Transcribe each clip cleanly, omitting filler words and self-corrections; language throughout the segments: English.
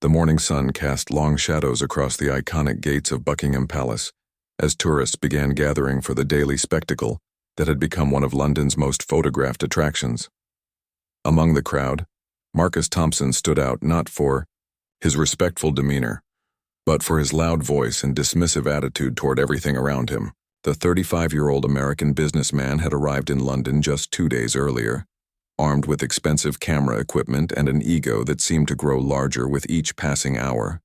The morning sun cast long shadows across the iconic gates of Buckingham Palace as tourists began gathering for the daily spectacle that had become one of London's most photographed attractions. Among the crowd, Marcus Thompson stood out not for his respectful demeanor, but for his loud voice and dismissive attitude toward everything around him. The 35-year-old American businessman had arrived in London just 2 days earlier, armed with expensive camera equipment and an ego that seemed to grow larger with each passing hour.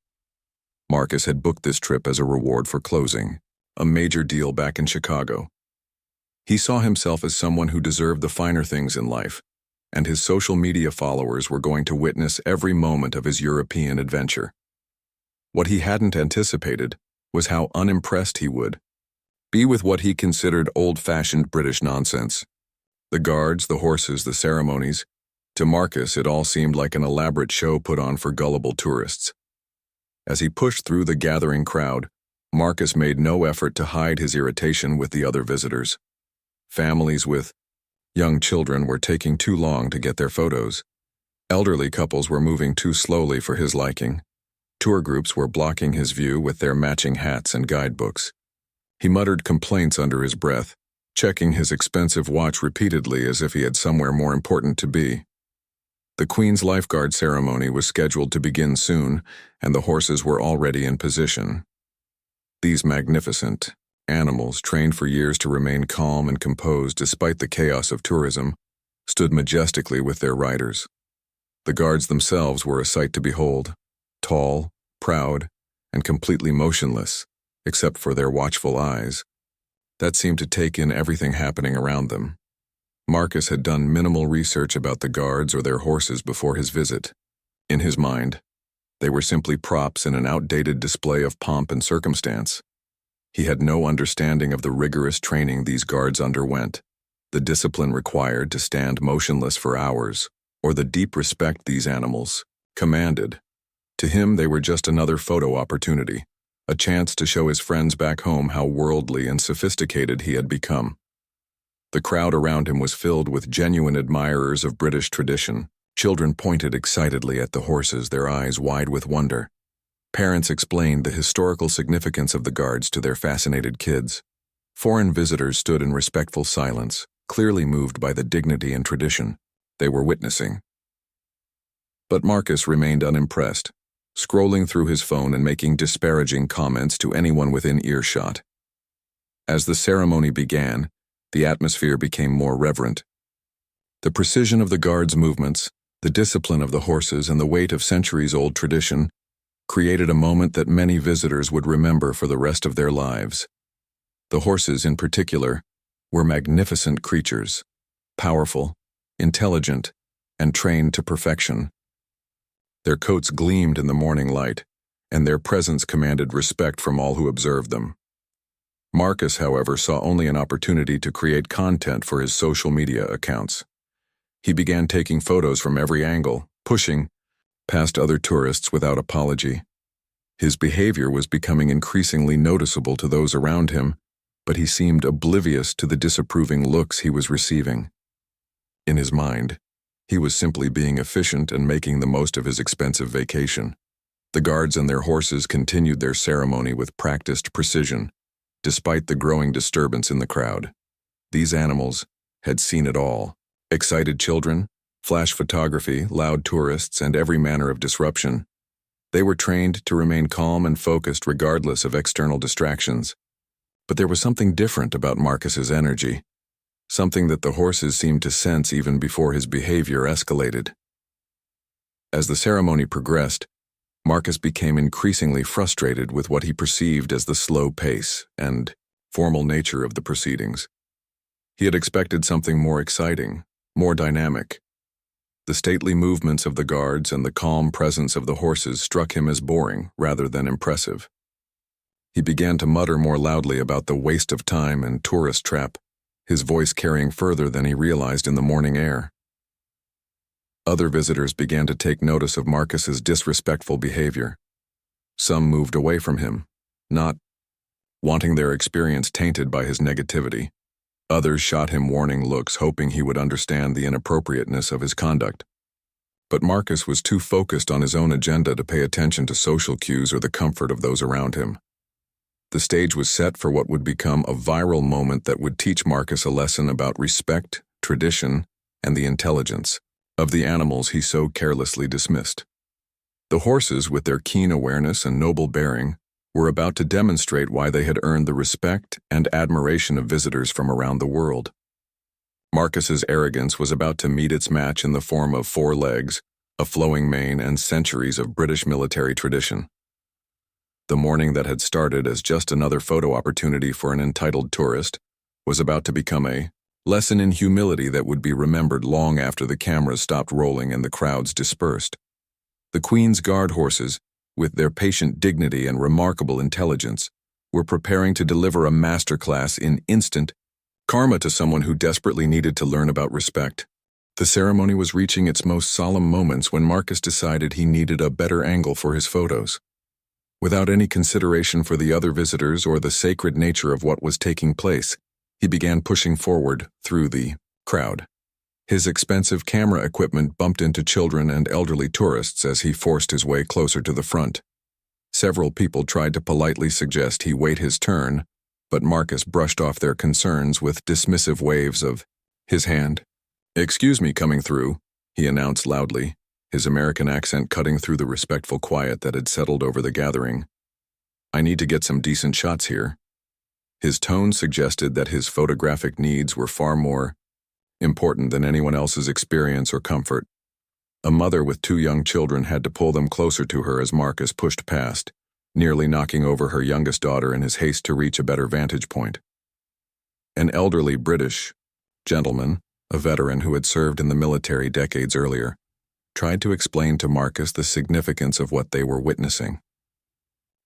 Marcus had booked this trip as a reward for closing a major deal back in Chicago. He saw himself as someone who deserved the finer things in life, and his social media followers were going to witness every moment of his European adventure. What he hadn't anticipated was how unimpressed he would be with what he considered old-fashioned British nonsense. The guards, the horses, the ceremonies. To Marcus, it all seemed like an elaborate show put on for gullible tourists. As he pushed through the gathering crowd, Marcus made no effort to hide his irritation with the other visitors. Families with young children were taking too long to get their photos. Elderly couples were moving too slowly for his liking. Tour groups were blocking his view with their matching hats and guidebooks. He muttered complaints under his breath, checking his expensive watch repeatedly as if he had somewhere more important to be. The Queen's lifeguard ceremony was scheduled to begin soon, and the horses were already in position. These magnificent animals, trained for years to remain calm and composed despite the chaos of tourism, stood majestically with their riders. The guards themselves were a sight to behold, tall, proud, and completely motionless, except for their watchful eyes that seemed to take in everything happening around them. Marcus had done minimal research about the guards or their horses before his visit. In his mind, they were simply props in an outdated display of pomp and circumstance. He had no understanding of the rigorous training these guards underwent, the discipline required to stand motionless for hours, or the deep respect these animals commanded. To him, they were just another photo opportunity, a chance to show his friends back home how worldly and sophisticated he had become. The crowd around him was filled with genuine admirers of British tradition. Children pointed excitedly at the horses, their eyes wide with wonder. Parents explained the historical significance of the guards to their fascinated kids. Foreign visitors stood in respectful silence, clearly moved by the dignity and tradition they were witnessing. But Marcus remained unimpressed, scrolling through his phone and making disparaging comments to anyone within earshot. As the ceremony began, the atmosphere became more reverent. The precision of the guards' movements, the discipline of the horses, and the weight of centuries-old tradition created a moment that many visitors would remember for the rest of their lives. The horses, in particular, were magnificent creatures, powerful, intelligent, and trained to perfection. Their coats gleamed in the morning light, and their presence commanded respect from all who observed them. Marcus, however, saw only an opportunity to create content for his social media accounts. He began taking photos from every angle, pushing past other tourists without apology. His behavior was becoming increasingly noticeable to those around him, but he seemed oblivious to the disapproving looks he was receiving. In his mind, he was simply being efficient and making the most of his expensive vacation. The guards and their horses continued their ceremony with practiced precision, despite the growing disturbance in the crowd. These animals had seen it all: excited children, flash photography, loud tourists, and every manner of disruption. They were trained to remain calm and focused regardless of external distractions. But there was something different about Marcus's energy, something that the horses seemed to sense even before his behavior escalated. As the ceremony progressed, Marcus became increasingly frustrated with what he perceived as the slow pace and formal nature of the proceedings. He had expected something more exciting, more dynamic. The stately movements of the guards and the calm presence of the horses struck him as boring rather than impressive. He began to mutter more loudly about the waste of time and tourist trap, his voice carrying further than he realized in the morning air. Other visitors began to take notice of Marcus's disrespectful behavior. Some moved away from him, not wanting their experience tainted by his negativity. Others shot him warning looks, hoping he would understand the inappropriateness of his conduct. But Marcus was too focused on his own agenda to pay attention to social cues or the comfort of those around him. The stage was set for what would become a viral moment that would teach Marcus a lesson about respect, tradition, and the intelligence of the animals he so carelessly dismissed. The horses, with their keen awareness and noble bearing, were about to demonstrate why they had earned the respect and admiration of visitors from around the world. Marcus's arrogance was about to meet its match in the form of 4 legs, a flowing mane, and centuries of British military tradition. The morning that had started as just another photo opportunity for an entitled tourist was about to become a lesson in humility that would be remembered long after the cameras stopped rolling and the crowds dispersed. The Queen's Guard horses, with their patient dignity and remarkable intelligence, were preparing to deliver a masterclass in instant karma to someone who desperately needed to learn about respect. The ceremony was reaching its most solemn moments when Marcus decided he needed a better angle for his photos. Without any consideration for the other visitors or the sacred nature of what was taking place, he began pushing forward through the crowd. His expensive camera equipment bumped into children and elderly tourists as he forced his way closer to the front. Several people tried to politely suggest he wait his turn, but Marcus brushed off their concerns with dismissive waves of his hand. "Excuse me coming through," he announced loudly, his American accent cutting through the respectful quiet that had settled over the gathering. "I need to get some decent shots here." His tone suggested that his photographic needs were far more important than anyone else's experience or comfort. A mother with 2 young children had to pull them closer to her as Marcus pushed past, nearly knocking over her youngest daughter in his haste to reach a better vantage point. An elderly British gentleman, a veteran who had served in the military decades earlier, tried to explain to Marcus the significance of what they were witnessing.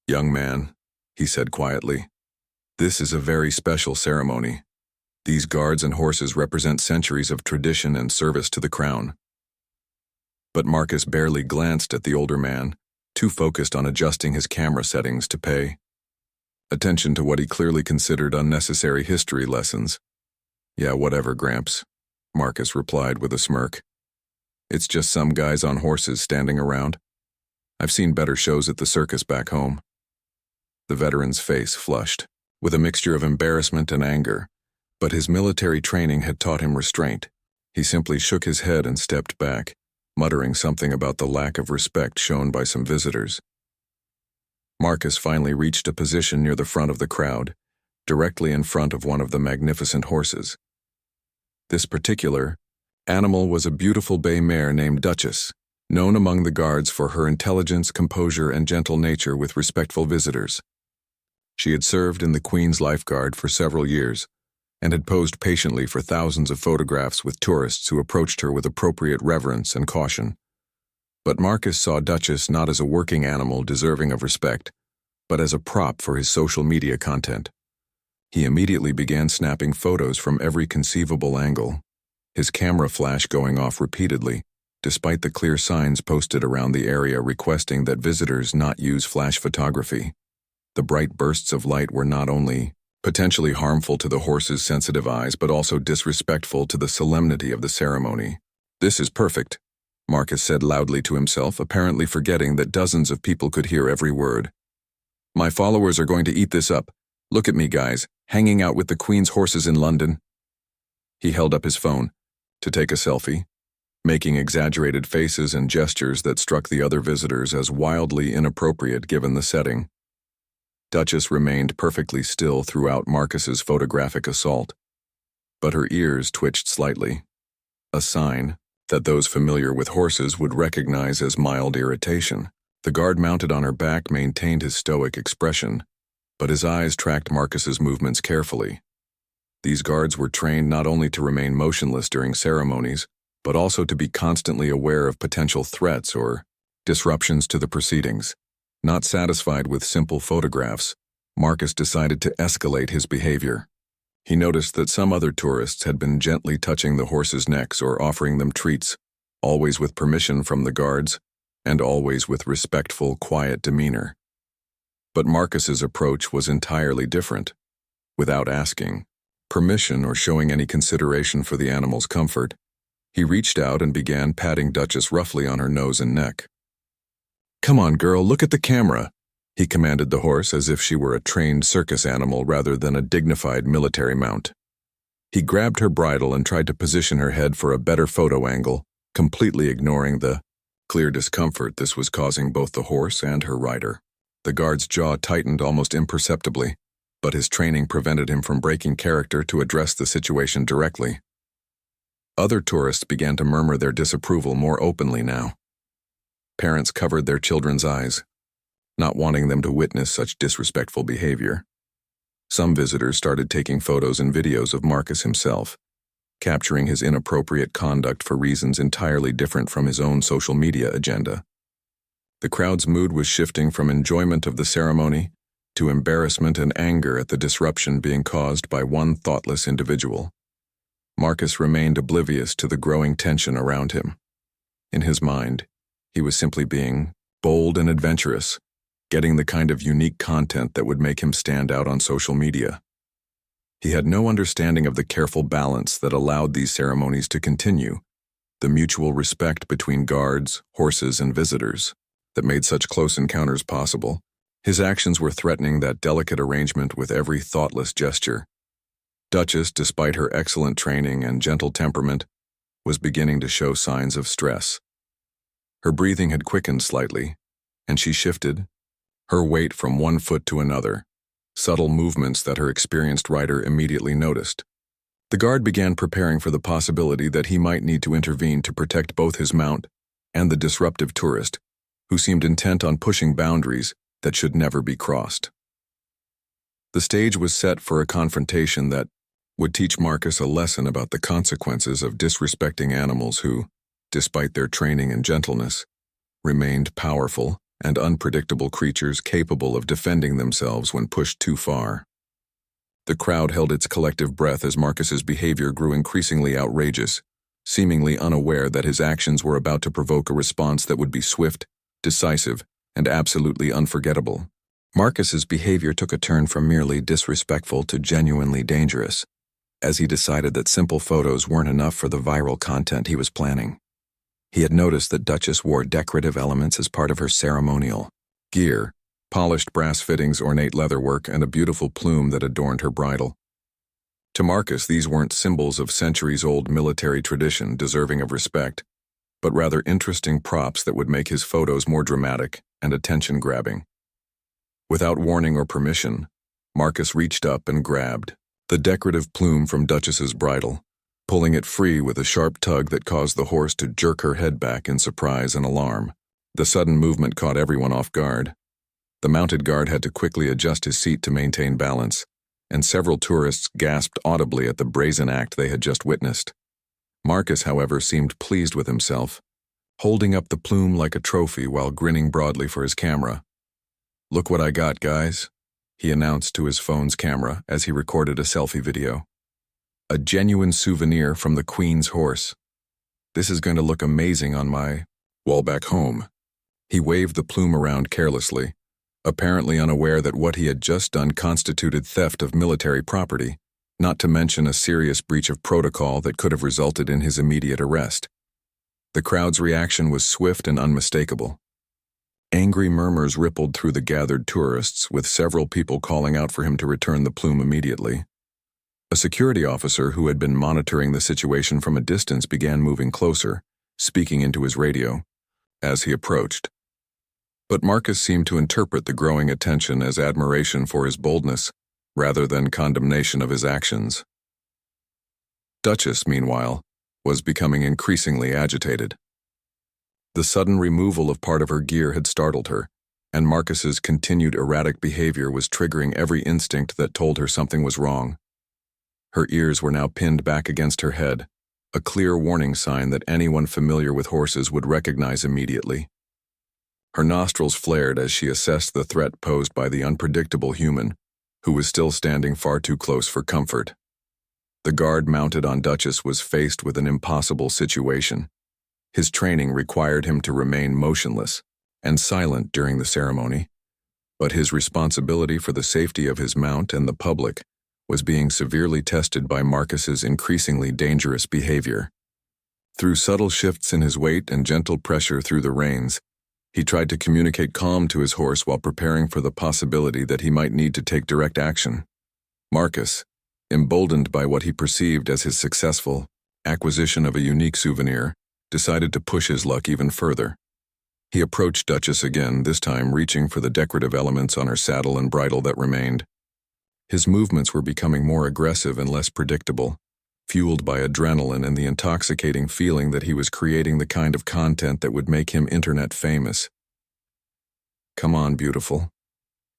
"Young man," he said quietly, "this is a very special ceremony. These guards and horses represent centuries of tradition and service to the crown." But Marcus barely glanced at the older man, too focused on adjusting his camera settings to pay attention to what he clearly considered unnecessary history lessons. "Yeah, whatever, Gramps," Marcus replied with a smirk. "It's just some guys on horses standing around. I've seen better shows at the circus back home." The veteran's face flushed, with a mixture of embarrassment and anger, but his military training had taught him restraint. He simply shook his head and stepped back, muttering something about the lack of respect shown by some visitors. Marcus finally reached a position near the front of the crowd, directly in front of one of the magnificent horses. This particular animal was a beautiful bay mare named Duchess, known among the guards for her intelligence, composure, and gentle nature with respectful visitors. She had served in the Queen's Lifeguard for several years, and had posed patiently for thousands of photographs with tourists who approached her with appropriate reverence and caution. But Marcus saw Duchess not as a working animal deserving of respect, but as a prop for his social media content. He immediately began snapping photos from every conceivable angle, his camera flash going off repeatedly, despite the clear signs posted around the area requesting that visitors not use flash photography. The bright bursts of light were not only potentially harmful to the horse's sensitive eyes, but also disrespectful to the solemnity of the ceremony. "This is perfect," Marcus said loudly to himself, apparently forgetting that dozens of people could hear every word. "My followers are going to eat this up. Look at me, guys, hanging out with the Queen's horses in London." He held up his phone to take a selfie, making exaggerated faces and gestures that struck the other visitors as wildly inappropriate given the setting. Duchess remained perfectly still throughout Marcus's photographic assault, but her ears twitched slightly, a sign that those familiar with horses would recognize as mild irritation. The guard mounted on her back maintained his stoic expression, but his eyes tracked Marcus's movements carefully. These guards were trained not only to remain motionless during ceremonies, but also to be constantly aware of potential threats or disruptions to the proceedings. Not satisfied with simple photographs, Marcus decided to escalate his behavior. He noticed that some other tourists had been gently touching the horses' necks or offering them treats, always with permission from the guards, and always with respectful, quiet demeanor. But Marcus's approach was entirely different. Without asking permission or showing any consideration for the animal's comfort, He reached out and began patting Duchess roughly on her nose and neck. "Come on, girl, look at the camera," he commanded the horse as if she were a trained circus animal rather than a dignified military mount. He grabbed her bridle and tried to position her head for a better photo angle, completely ignoring the clear discomfort this was causing both the horse and her rider. The guard's jaw tightened almost imperceptibly, but his training prevented him from breaking character to address the situation directly. Other tourists began to murmur their disapproval more openly now. Parents covered their children's eyes, not wanting them to witness such disrespectful behavior. Some visitors started taking photos and videos of Marcus himself, capturing his inappropriate conduct for reasons entirely different from his own social media agenda. The crowd's mood was shifting from enjoyment of the ceremony to embarrassment and anger at the disruption being caused by one thoughtless individual. Marcus remained oblivious to the growing tension around him. In his mind, he was simply being bold and adventurous, getting the kind of unique content that would make him stand out on social media. He had no understanding of the careful balance that allowed these ceremonies to continue, the mutual respect between guards, horses, and visitors that made such close encounters possible. His actions were threatening that delicate arrangement with every thoughtless gesture. Duchess, despite her excellent training and gentle temperament, was beginning to show signs of stress. Her breathing had quickened slightly, and she shifted her weight from one foot to another, subtle movements that her experienced rider immediately noticed. The guard began preparing for the possibility that he might need to intervene to protect both his mount and the disruptive tourist, who seemed intent on pushing boundaries that should never be crossed. The stage was set for a confrontation that would teach Marcus a lesson about the consequences of disrespecting animals who, despite their training and gentleness, remained powerful and unpredictable creatures capable of defending themselves when pushed too far. The crowd held its collective breath as Marcus's behavior grew increasingly outrageous, seemingly unaware that his actions were about to provoke a response that would be swift, decisive, and absolutely unforgettable. Marcus's behavior took a turn from merely disrespectful to genuinely dangerous, as he decided that simple photos weren't enough for the viral content he was planning. He had noticed that Duchess wore decorative elements as part of her ceremonial gear, polished brass fittings, ornate leatherwork, and a beautiful plume that adorned her bridle. To Marcus, these weren't symbols of centuries-old military tradition deserving of respect, but rather interesting props that would make his photos more dramatic and attention-grabbing. Without warning or permission, Marcus reached up and grabbed the decorative plume from Duchess's bridle, pulling it free with a sharp tug that caused the horse to jerk her head back in surprise and alarm. The sudden movement caught everyone off guard. The mounted guard had to quickly adjust his seat to maintain balance, and several tourists gasped audibly at the brazen act they had just witnessed. Marcus, however, seemed pleased with himself, holding up the plume like a trophy while grinning broadly for his camera. "Look what I got, guys," he announced to his phone's camera as he recorded a selfie video. "A genuine souvenir from the Queen's horse. This is going to look amazing on my wall back home." He waved the plume around carelessly, apparently unaware that what he had just done constituted theft of military property, not to mention a serious breach of protocol that could have resulted in his immediate arrest. The crowd's reaction was swift and unmistakable. Angry murmurs rippled through the gathered tourists, with several people calling out for him to return the plume immediately. A security officer who had been monitoring the situation from a distance began moving closer, speaking into his radio, as he approached. But Marcus seemed to interpret the growing attention as admiration for his boldness, rather than condemnation of his actions. Duchess, meanwhile, was becoming increasingly agitated. The sudden removal of part of her gear had startled her, and Marcus's continued erratic behavior was triggering every instinct that told her something was wrong. Her ears were now pinned back against her head, a clear warning sign that anyone familiar with horses would recognize immediately. Her nostrils flared as she assessed the threat posed by the unpredictable human, who was still standing far too close for comfort. The guard mounted on Duchess was faced with an impossible situation. His training required him to remain motionless and silent during the ceremony, but his responsibility for the safety of his mount and the public was being severely tested by Marcus's increasingly dangerous behavior. Through subtle shifts in his weight and gentle pressure through the reins, he tried to communicate calm to his horse while preparing for the possibility that he might need to take direct action. Marcus, emboldened by what he perceived as his successful acquisition of a unique souvenir, decided to push his luck even further. He approached Duchess again, this time reaching for the decorative elements on her saddle and bridle that remained. His movements were becoming more aggressive and less predictable, fueled by adrenaline and the intoxicating feeling that he was creating the kind of content that would make him internet famous. "Come on, beautiful,"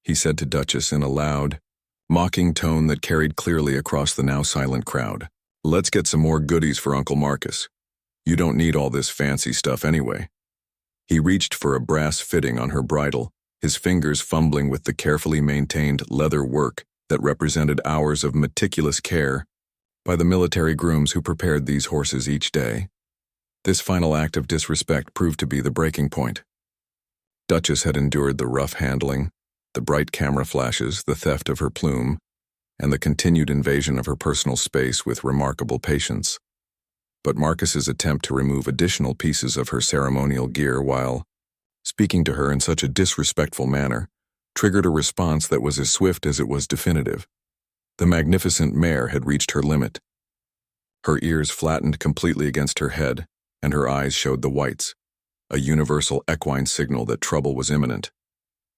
he said to Duchess in a loud, mocking tone that carried clearly across the now silent crowd. "Let's get some more goodies for Uncle Marcus. You don't need all this fancy stuff anyway." He reached for a brass fitting on her bridle, his fingers fumbling with the carefully maintained leather work that represented hours of meticulous care by the military grooms who prepared these horses each day. This final act of disrespect proved to be the breaking point. Duchess had endured the rough handling, the bright camera flashes, the theft of her plume, and the continued invasion of her personal space with remarkable patience. But Marcus's attempt to remove additional pieces of her ceremonial gear while speaking to her in such a disrespectful manner triggered a response that was as swift as it was definitive. The magnificent mare had reached her limit. Her ears flattened completely against her head, and her eyes showed the whites, a universal equine signal that trouble was imminent.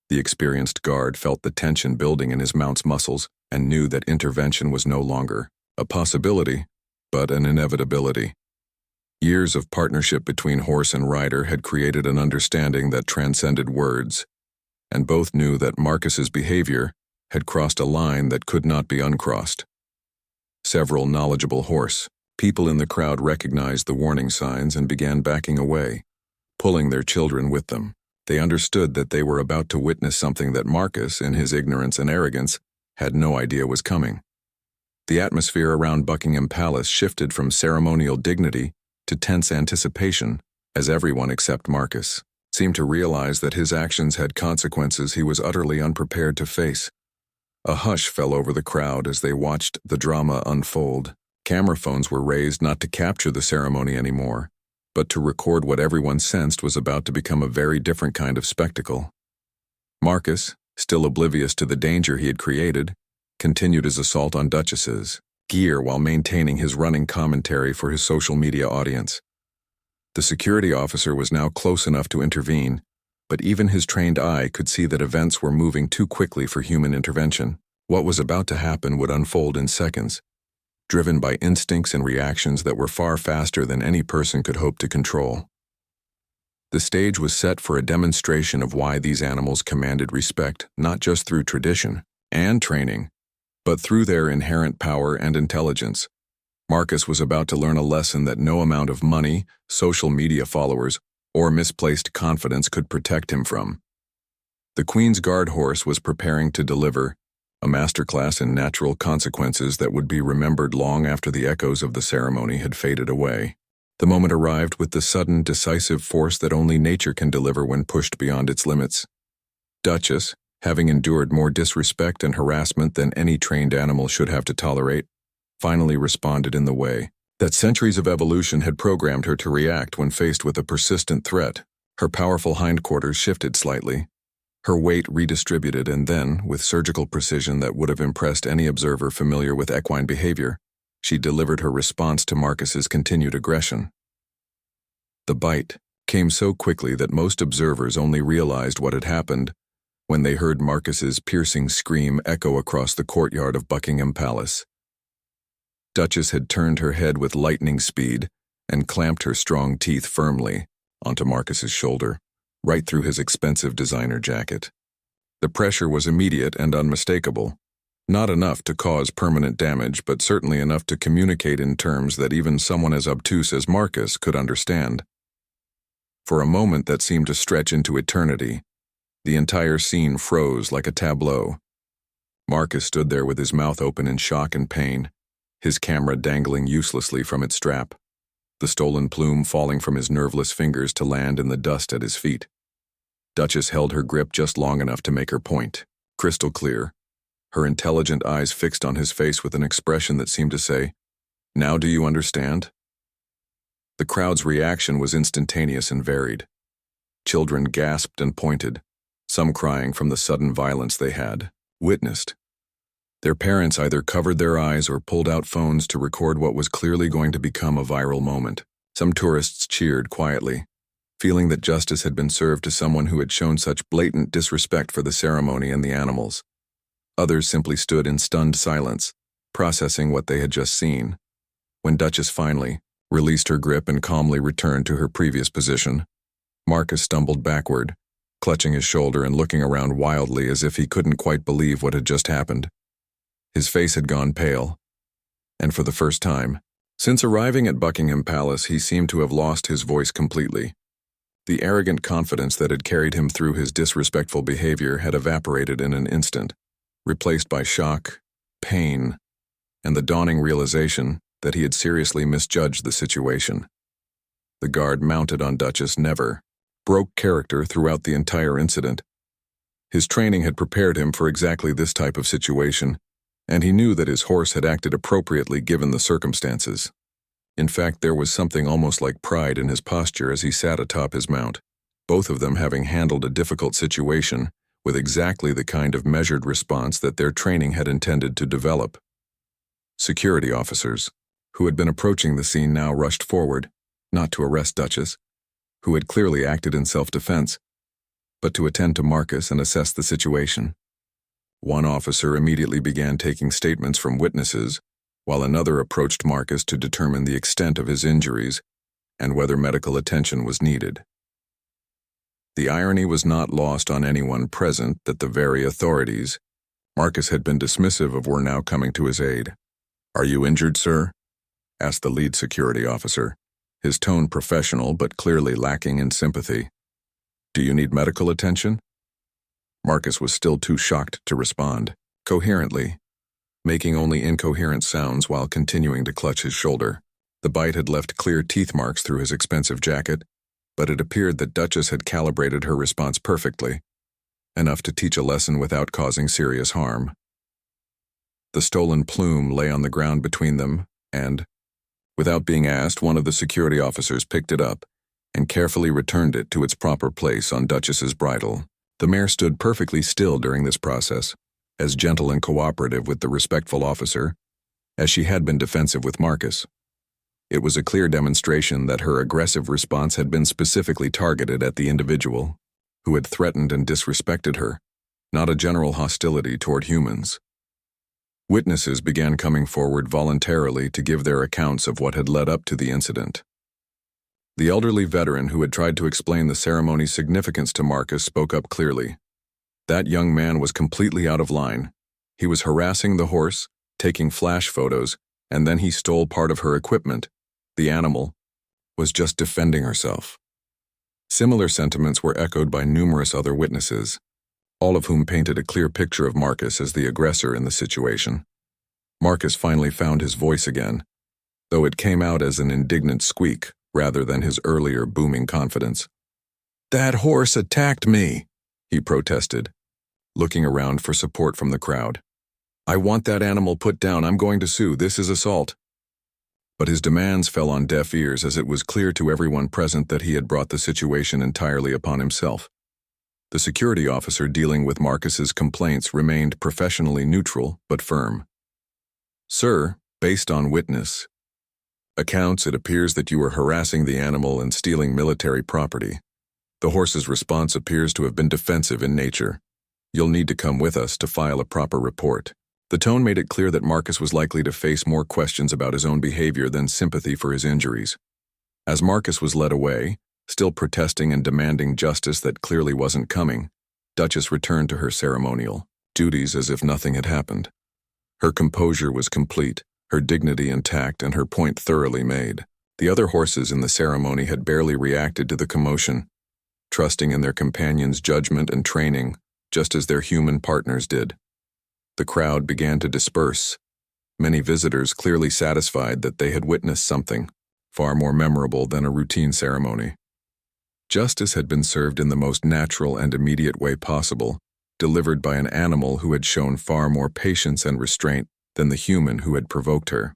The experienced guard felt the tension building in his mount's muscles and knew that intervention was no longer a possibility, but an inevitability. Years of partnership between horse and rider had created an understanding that transcended words, and both knew that Marcus's behavior had crossed a line that could not be uncrossed. Several knowledgeable horse people in the crowd recognized the warning signs and began backing away, pulling their children with them. They understood that they were about to witness something that Marcus, in his ignorance and arrogance, had no idea was coming. The atmosphere around Buckingham Palace shifted from ceremonial dignity to tense anticipation, as everyone except Marcus seemed to realize that his actions had consequences he was utterly unprepared to face. A hush fell over the crowd as they watched the drama unfold. Camera phones were raised not to capture the ceremony anymore, but to record what everyone sensed was about to become a very different kind of spectacle. Marcus, still oblivious to the danger he had created, continued his assault on Duchess's gear while maintaining his running commentary for his social media audience. The security officer was now close enough to intervene, but even his trained eye could see that events were moving too quickly for human intervention. What was about to happen would unfold in seconds, driven by instincts and reactions that were far faster than any person could hope to control. The stage was set for a demonstration of why these animals commanded respect not just through tradition and training, but through their inherent power and intelligence. Marcus was about to learn a lesson that no amount of money, social media followers, or misplaced confidence could protect him from. The Queen's Guard horse was preparing to deliver a masterclass in natural consequences that would be remembered long after the echoes of the ceremony had faded away. The moment arrived with the sudden, decisive force that only nature can deliver when pushed beyond its limits. Duchess, having endured more disrespect and harassment than any trained animal should have to tolerate, finally responded in the way that centuries of evolution had programmed her to react when faced with a persistent threat. Her powerful hindquarters shifted slightly, her weight redistributed, and then, with surgical precision that would have impressed any observer familiar with equine behavior, she delivered her response to Marcus's continued aggression. The bite came so quickly that most observers only realized what had happened when they heard Marcus's piercing scream echo across the courtyard of Buckingham Palace. Duchess had turned her head with lightning speed and clamped her strong teeth firmly onto Marcus's shoulder, right through his expensive designer jacket. The pressure was immediate and unmistakable, not enough to cause permanent damage, but certainly enough to communicate in terms that even someone as obtuse as Marcus could understand. For a moment that seemed to stretch into eternity, the entire scene froze like a tableau. Marcus stood there with his mouth open in shock and pain, his camera dangling uselessly from its strap, the stolen plume falling from his nerveless fingers to land in the dust at his feet. Duchess held her grip just long enough to make her point, crystal clear, her intelligent eyes fixed on his face with an expression that seemed to say, "Now do you understand?" The crowd's reaction was instantaneous and varied. Children gasped and pointed, some crying from the sudden violence they had witnessed. Their parents either covered their eyes or pulled out phones to record what was clearly going to become a viral moment. Some tourists cheered quietly, feeling that justice had been served to someone who had shown such blatant disrespect for the ceremony and the animals. Others simply stood in stunned silence, processing what they had just seen. When Duchess finally released her grip and calmly returned to her previous position, Marcus stumbled backward, clutching his shoulder and looking around wildly as if he couldn't quite believe what had just happened. His face had gone pale, and for the first time, since arriving at Buckingham Palace, he seemed to have lost his voice completely. The arrogant confidence that had carried him through his disrespectful behavior had evaporated in an instant, replaced by shock, pain, and the dawning realization that he had seriously misjudged the situation. The guard mounted on Duchess never broke character throughout the entire incident. His training had prepared him for exactly this type of situation, and he knew that his horse had acted appropriately given the circumstances. In fact, there was something almost like pride in his posture as he sat atop his mount, both of them having handled a difficult situation with exactly the kind of measured response that their training had intended to develop. Security officers, who had been approaching the scene, now rushed forward, not to arrest Duchess, who had clearly acted in self-defense, but to attend to Marcus and assess the situation. One officer immediately began taking statements from witnesses, while another approached Marcus to determine the extent of his injuries and whether medical attention was needed. The irony was not lost on anyone present that the very authorities Marcus had been dismissive of were now coming to his aid. "Are you injured, sir?" asked the lead security officer, his tone professional but clearly lacking in sympathy. "Do you need medical attention?" Marcus was still too shocked to respond coherently, making only incoherent sounds while continuing to clutch his shoulder. The bite had left clear teeth marks through his expensive jacket, but it appeared that Duchess had calibrated her response perfectly, enough to teach a lesson without causing serious harm. The stolen plume lay on the ground between them, and, without being asked, one of the security officers picked it up and carefully returned it to its proper place on Duchess's bridle. The mare stood perfectly still during this process, as gentle and cooperative with the respectful officer as she had been defensive with Marcus. It was a clear demonstration that her aggressive response had been specifically targeted at the individual who had threatened and disrespected her, not a general hostility toward humans. Witnesses began coming forward voluntarily to give their accounts of what had led up to the incident. The elderly veteran who had tried to explain the ceremony's significance to Marcus spoke up clearly. That young man was completely out of line. He was harassing the horse, taking flash photos, and then he stole part of her equipment. The animal was just defending herself. Similar sentiments were echoed by numerous other witnesses, all of whom painted a clear picture of Marcus as the aggressor in the situation. Marcus finally found his voice again, though it came out as an indignant squeak rather than his earlier booming confidence. "That horse attacked me," he protested, looking around for support from the crowd. "I want that animal put down. I'm going to sue. This is assault." But his demands fell on deaf ears as it was clear to everyone present that he had brought the situation entirely upon himself. The security officer dealing with Marcus's complaints remained professionally neutral but firm. "Sir, based on witness accounts, it appears that you were harassing the animal and stealing military property. The horse's response appears to have been defensive in nature. You'll need to come with us to file a proper report." The tone made it clear that Marcus was likely to face more questions about his own behavior than sympathy for his injuries. As Marcus was led away, still protesting and demanding justice that clearly wasn't coming, Duchess returned to her ceremonial duties as if nothing had happened. Her composure was complete, her dignity intact, and her point thoroughly made. The other horses in the ceremony had barely reacted to the commotion, trusting in their companions' judgment and training, just as their human partners did. The crowd began to disperse, many visitors clearly satisfied that they had witnessed something far more memorable than a routine ceremony. Justice had been served in the most natural and immediate way possible, delivered by an animal who had shown far more patience and restraint than the human who had provoked her.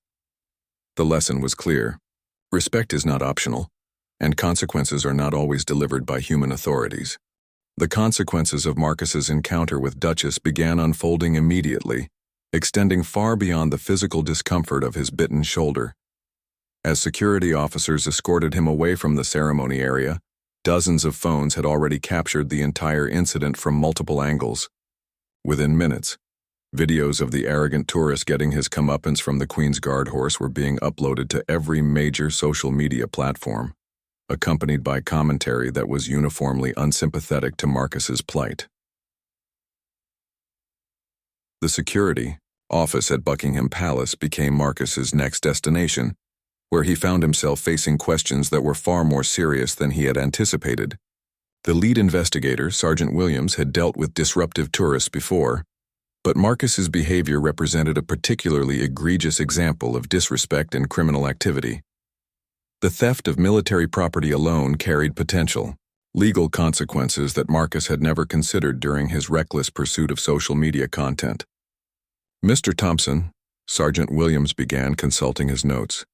The lesson was clear. Respect is not optional, and consequences are not always delivered by human authorities. The consequences of Marcus's encounter with Duchess began unfolding immediately, extending far beyond the physical discomfort of his bitten shoulder. As security officers escorted him away from the ceremony area, dozens of phones had already captured the entire incident from multiple angles. Within minutes, videos of the arrogant tourist getting his comeuppance from the Queen's Guard horse were being uploaded to every major social media platform, accompanied by commentary that was uniformly unsympathetic to Marcus's plight. The security office at Buckingham Palace became Marcus's next destination, where he found himself facing questions that were far more serious than he had anticipated. The lead investigator, Sergeant Williams, had dealt with disruptive tourists before, but Marcus's behavior represented a particularly egregious example of disrespect and criminal activity. The theft of military property alone carried potential legal consequences that Marcus had never considered during his reckless pursuit of social media content. "Mr. Thompson," Sergeant Williams began, consulting his notes.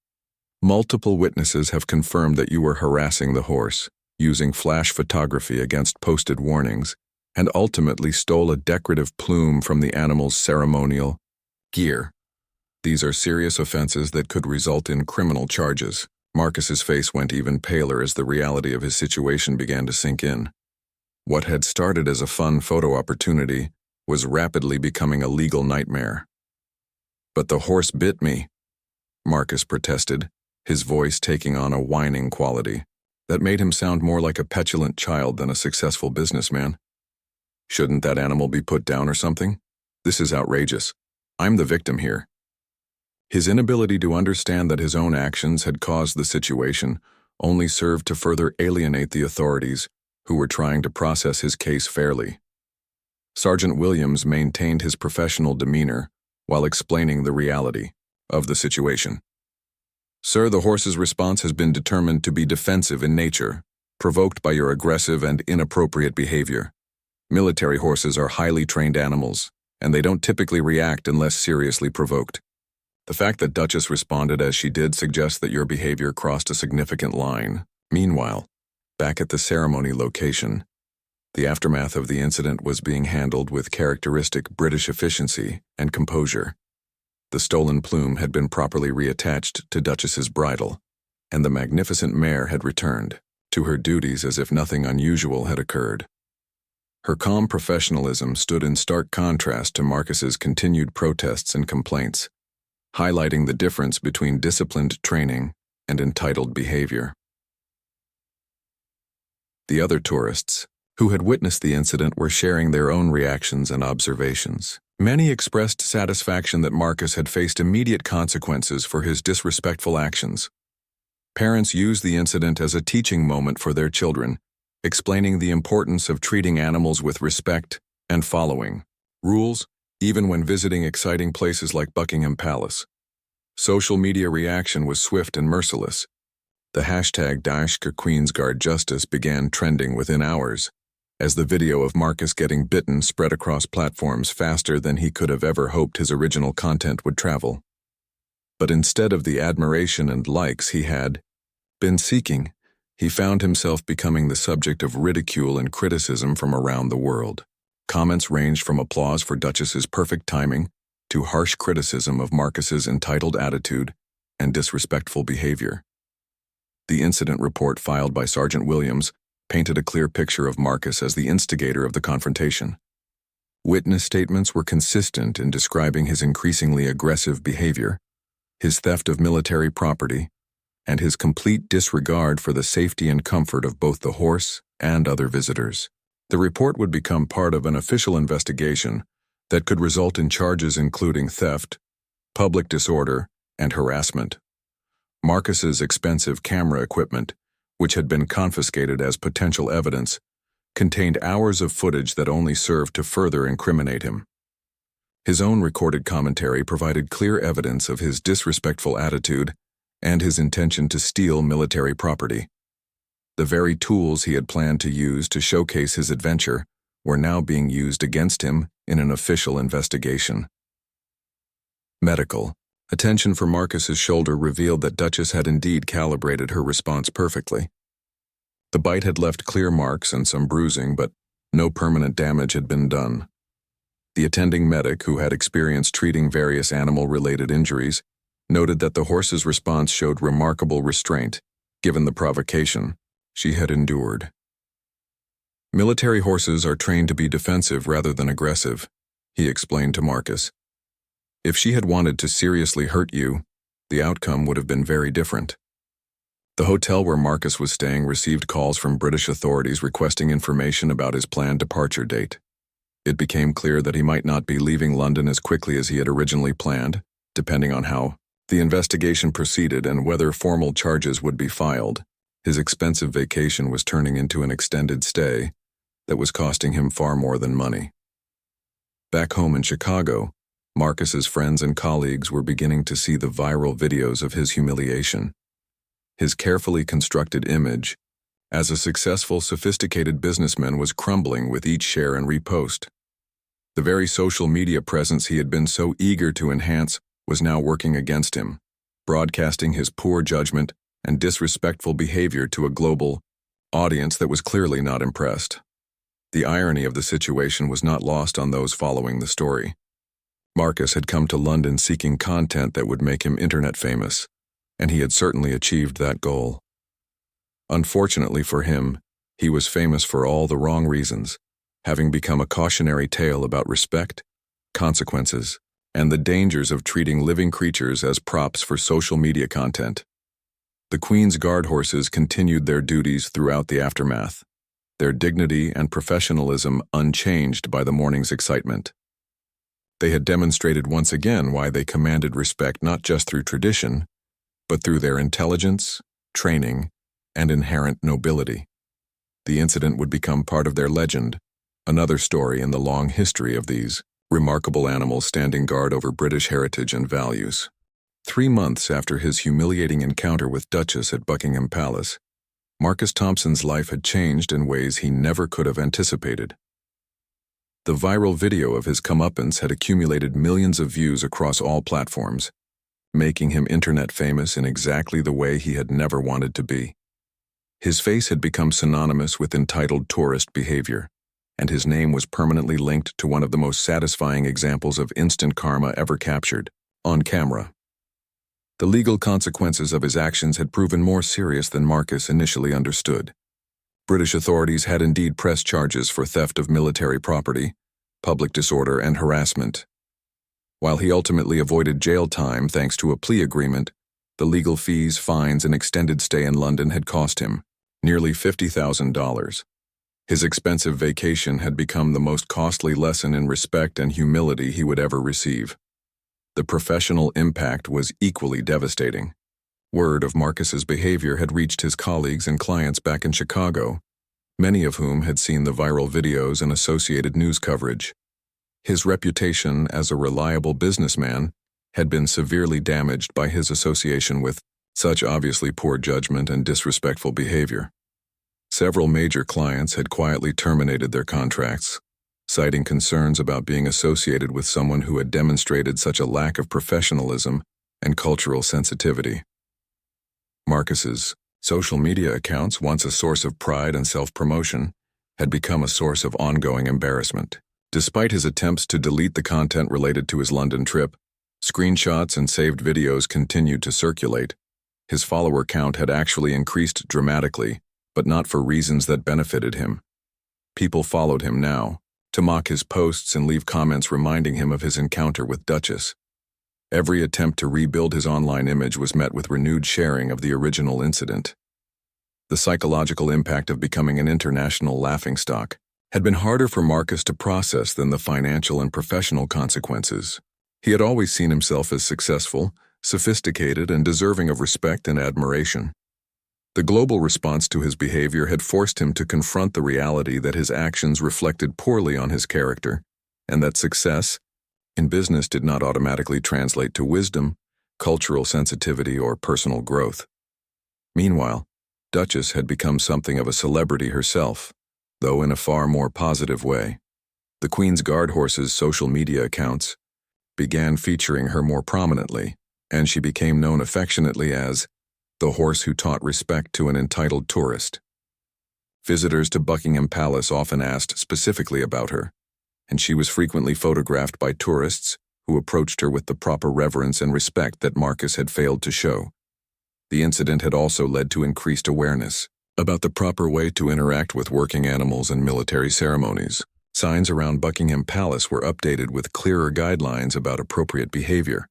"Multiple witnesses have confirmed that you were harassing the horse, using flash photography against posted warnings, and ultimately stole a decorative plume from the animal's ceremonial gear. These are serious offenses that could result in criminal charges." Marcus's face went even paler as the reality of his situation began to sink in. What had started as a fun photo opportunity was rapidly becoming a legal nightmare. "But the horse bit me," Marcus protested, his voice taking on a whining quality that made him sound more like a petulant child than a successful businessman. "Shouldn't that animal be put down or something? This is outrageous. I'm the victim here." His inability to understand that his own actions had caused the situation only served to further alienate the authorities, who were trying to process his case fairly. Sergeant Williams maintained his professional demeanor while explaining the reality of the situation. "Sir, the horse's response has been determined to be defensive in nature, provoked by your aggressive and inappropriate behavior. Military horses are highly trained animals, and they don't typically react unless seriously provoked. The fact that Duchess responded as she did suggests that your behavior crossed a significant line." Meanwhile, back at the ceremony location, the aftermath of the incident was being handled with characteristic British efficiency and composure. The stolen plume had been properly reattached to Duchess's bridle, and the magnificent mare had returned to her duties as if nothing unusual had occurred. Her calm professionalism stood in stark contrast to Marcus's continued protests and complaints, highlighting the difference between disciplined training and entitled behavior. The other tourists, who had witnessed the incident, were sharing their own reactions and observations. Many expressed satisfaction that Marcus had faced immediate consequences for his disrespectful actions. Parents used the incident as a teaching moment for their children, explaining the importance of treating animals with respect and following rules, even when visiting exciting places like Buckingham Palace. Social media reaction was swift and merciless. The hashtag #QueensGuardJustice began trending within hours, as the video of Marcus getting bitten spread across platforms faster than he could have ever hoped his original content would travel. But instead of the admiration and likes he had been seeking, he found himself becoming the subject of ridicule and criticism from around the world. Comments ranged from applause for Duchess's perfect timing to harsh criticism of Marcus's entitled attitude and disrespectful behavior. The incident report filed by Sergeant Williams painted a clear picture of Marcus as the instigator of the confrontation. Witness statements were consistent in describing his increasingly aggressive behavior, his theft of military property, and his complete disregard for the safety and comfort of both the horse and other visitors. The report would become part of an official investigation that could result in charges including theft, public disorder, and harassment. Marcus's expensive camera equipment, which had been confiscated as potential evidence, contained hours of footage that only served to further incriminate him. His own recorded commentary provided clear evidence of his disrespectful attitude and his intention to steal military property. The very tools he had planned to use to showcase his adventure were now being used against him in an official investigation. Medical Attention for Marcus's shoulder revealed that Duchess had indeed calibrated her response perfectly. The bite had left clear marks and some bruising, but no permanent damage had been done. The attending medic, who had experience treating various animal-related injuries, noted that the horse's response showed remarkable restraint, given the provocation she had endured. Military horses are trained to be defensive rather than aggressive, he explained to Marcus. If she had wanted to seriously hurt you, the outcome would have been very different. The hotel where Marcus was staying received calls from British authorities requesting information about his planned departure date. It became clear that he might not be leaving London as quickly as he had originally planned, depending on how the investigation proceeded and whether formal charges would be filed. His expensive vacation was turning into an extended stay that was costing him far more than money. Back home in Chicago, Marcus's friends and colleagues were beginning to see the viral videos of his humiliation. His carefully constructed image as a successful, sophisticated businessman was crumbling with each share and repost. The very social media presence he had been so eager to enhance was now working against him, broadcasting his poor judgment and disrespectful behavior to a global audience that was clearly not impressed. The irony of the situation was not lost on those following the story. Marcus had come to London seeking content that would make him internet famous, and he had certainly achieved that goal. Unfortunately for him, he was famous for all the wrong reasons, having become a cautionary tale about respect, consequences, and the dangers of treating living creatures as props for social media content. The Queen's Guard horses continued their duties throughout the aftermath, their dignity and professionalism unchanged by the morning's excitement. They had demonstrated once again why they commanded respect not just through tradition, but through their intelligence, training, and inherent nobility. The incident would become part of their legend, another story in the long history of these remarkable animals standing guard over British heritage and values. 3 months after his humiliating encounter with Duchess at Buckingham Palace, Marcus Thompson's life had changed in ways he never could have anticipated. The viral video of his comeuppance had accumulated millions of views across all platforms, making him internet famous in exactly the way he had never wanted to be. His face had become synonymous with entitled tourist behavior, and his name was permanently linked to one of the most satisfying examples of instant karma ever captured, on camera. The legal consequences of his actions had proven more serious than Marcus initially understood. British authorities had indeed pressed charges for theft of military property, public disorder, and harassment. While he ultimately avoided jail time thanks to a plea agreement, the legal fees, fines, and extended stay in London had cost him nearly $50,000. His expensive vacation had become the most costly lesson in respect and humility he would ever receive. The professional impact was equally devastating. Word of Marcus's behavior had reached his colleagues and clients back in Chicago, many of whom had seen the viral videos and associated news coverage. His reputation as a reliable businessman had been severely damaged by his association with such obviously poor judgment and disrespectful behavior. Several major clients had quietly terminated their contracts, citing concerns about being associated with someone who had demonstrated such a lack of professionalism and cultural sensitivity. Marcus's social media accounts, once a source of pride and self-promotion, had become a source of ongoing embarrassment. Despite his attempts to delete the content related to his London trip, screenshots and saved videos continued to circulate. His follower count had actually increased dramatically, but not for reasons that benefited him. People followed him now, to mock his posts and leave comments reminding him of his encounter with Duchess. Every attempt to rebuild his online image was met with renewed sharing of the original incident. The psychological impact of becoming an international laughingstock had been harder for Marcus to process than the financial and professional consequences. He had always seen himself as successful, sophisticated, and deserving of respect and admiration. The global response to his behavior had forced him to confront the reality that his actions reflected poorly on his character, and that success in business did not automatically translate to wisdom, cultural sensitivity, or personal growth. Meanwhile, Duchess had become something of a celebrity herself, though in a far more positive way. The Queen's Guard horses' social media accounts began featuring her more prominently, and she became known affectionately as the horse who taught respect to an entitled tourist. Visitors to Buckingham Palace often asked specifically about her, and she was frequently photographed by tourists who approached her with the proper reverence and respect that Marcus had failed to show. The incident had also led to increased awareness about the proper way to interact with working animals and military ceremonies. Signs around Buckingham Palace were updated with clearer guidelines about appropriate behavior,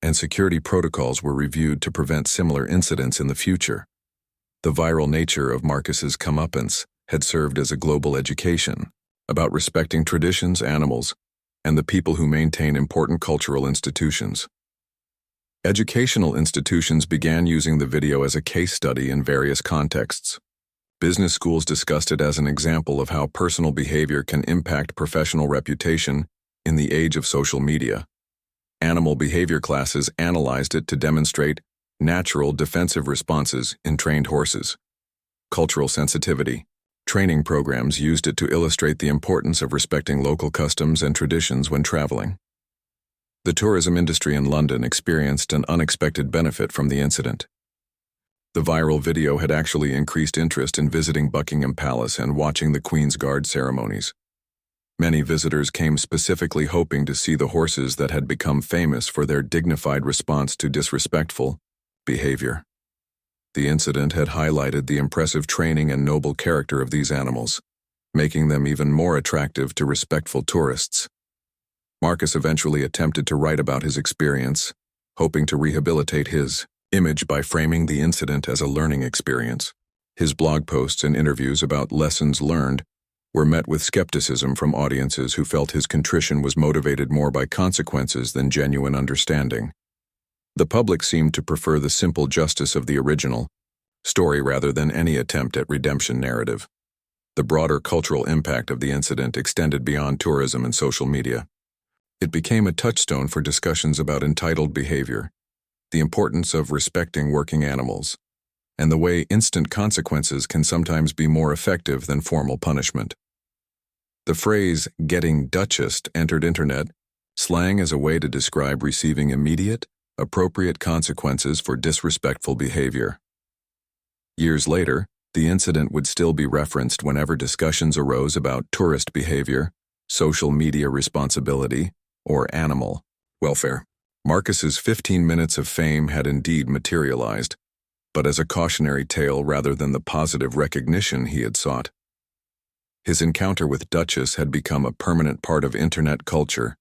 and security protocols were reviewed to prevent similar incidents in the future. The viral nature of Marcus's comeuppance had served as a global education about respecting traditions, animals, and the people who maintain important cultural institutions. Educational institutions began using the video as a case study in various contexts. Business schools discussed it as an example of how personal behavior can impact professional reputation in the age of social media. Animal behavior classes analyzed it to demonstrate natural defensive responses in trained horses. Cultural sensitivity. Training programs used it to illustrate the importance of respecting local customs and traditions when traveling. The tourism industry in London experienced an unexpected benefit from the incident. The viral video had actually increased interest in visiting Buckingham Palace and watching the Queen's Guard ceremonies. Many visitors came specifically hoping to see the horses that had become famous for their dignified response to disrespectful behavior. The incident had highlighted the impressive training and noble character of these animals, making them even more attractive to respectful tourists. Marcus eventually attempted to write about his experience, hoping to rehabilitate his image by framing the incident as a learning experience. His blog posts and interviews about lessons learned were met with skepticism from audiences who felt his contrition was motivated more by consequences than genuine understanding. The public seemed to prefer the simple justice of the original story rather than any attempt at redemption narrative. The broader cultural impact of the incident extended beyond tourism and social media. It became a touchstone for discussions about entitled behavior, the importance of respecting working animals, and the way instant consequences can sometimes be more effective than formal punishment. The phrase "getting duchessed" entered internet slang as a way to describe receiving immediate, appropriate consequences for disrespectful behavior. Years later, the incident would still be referenced whenever discussions arose about tourist behavior, social media responsibility, or animal welfare. Marcus's 15 minutes of fame had indeed materialized, but as a cautionary tale rather than the positive recognition he had sought. His encounter with Duchess had become a permanent part of internet culture,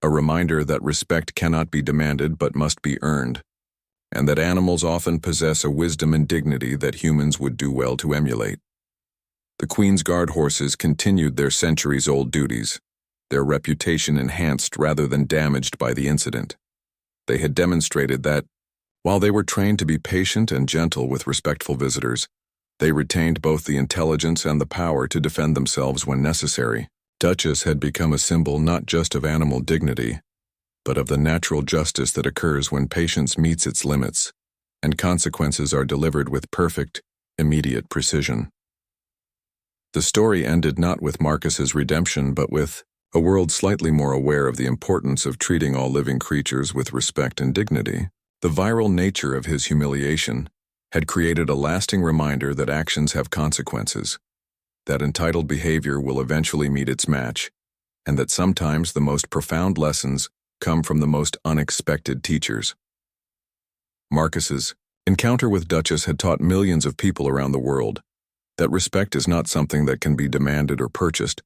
a reminder that respect cannot be demanded but must be earned, and that animals often possess a wisdom and dignity that humans would do well to emulate. The Queen's Guard horses continued their centuries-old duties, their reputation enhanced rather than damaged by the incident. They had demonstrated that, while they were trained to be patient and gentle with respectful visitors, they retained both the intelligence and the power to defend themselves when necessary. Duchess had become a symbol not just of animal dignity, but of the natural justice that occurs when patience meets its limits, and consequences are delivered with perfect, immediate precision. The story ended not with Marcus's redemption but with a world slightly more aware of the importance of treating all living creatures with respect and dignity. The viral nature of his humiliation had created a lasting reminder that actions have consequences, that entitled behavior will eventually meet its match, and that sometimes the most profound lessons come from the most unexpected teachers. Marcus's encounter with Duchess had taught millions of people around the world that respect is not something that can be demanded or purchased,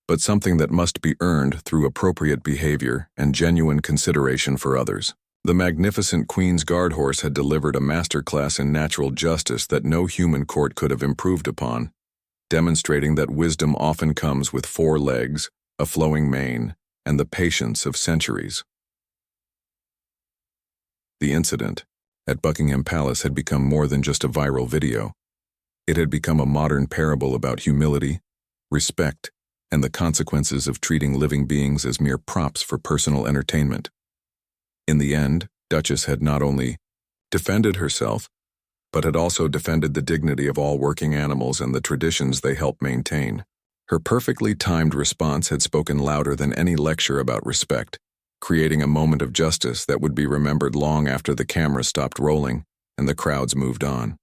but something that must be earned through appropriate behavior and genuine consideration for others. The magnificent Queen's Guard horse had delivered a masterclass in natural justice that no human court could have improved upon, demonstrating that wisdom often comes with 4 legs, a flowing mane, and the patience of centuries. The incident at Buckingham Palace had become more than just a viral video. It had become a modern parable about humility, respect, and the consequences of treating living beings as mere props for personal entertainment. In the end, Duchess had not only defended herself, but had also defended the dignity of all working animals and the traditions they help maintain. Her perfectly timed response had spoken louder than any lecture about respect, creating a moment of justice that would be remembered long after the camera stopped rolling and the crowds moved on.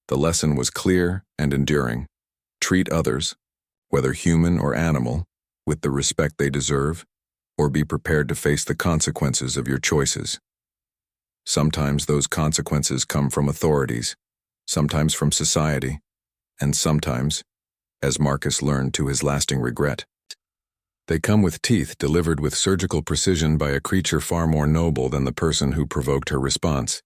The lesson was clear and enduring. Treat others, whether human or animal, with the respect they deserve, or be prepared to face the consequences of your choices. Sometimes those consequences come from authorities, sometimes from society, and sometimes, as Marcus learned to his lasting regret, they come with teeth delivered with surgical precision by a creature far more noble than the person who provoked her response.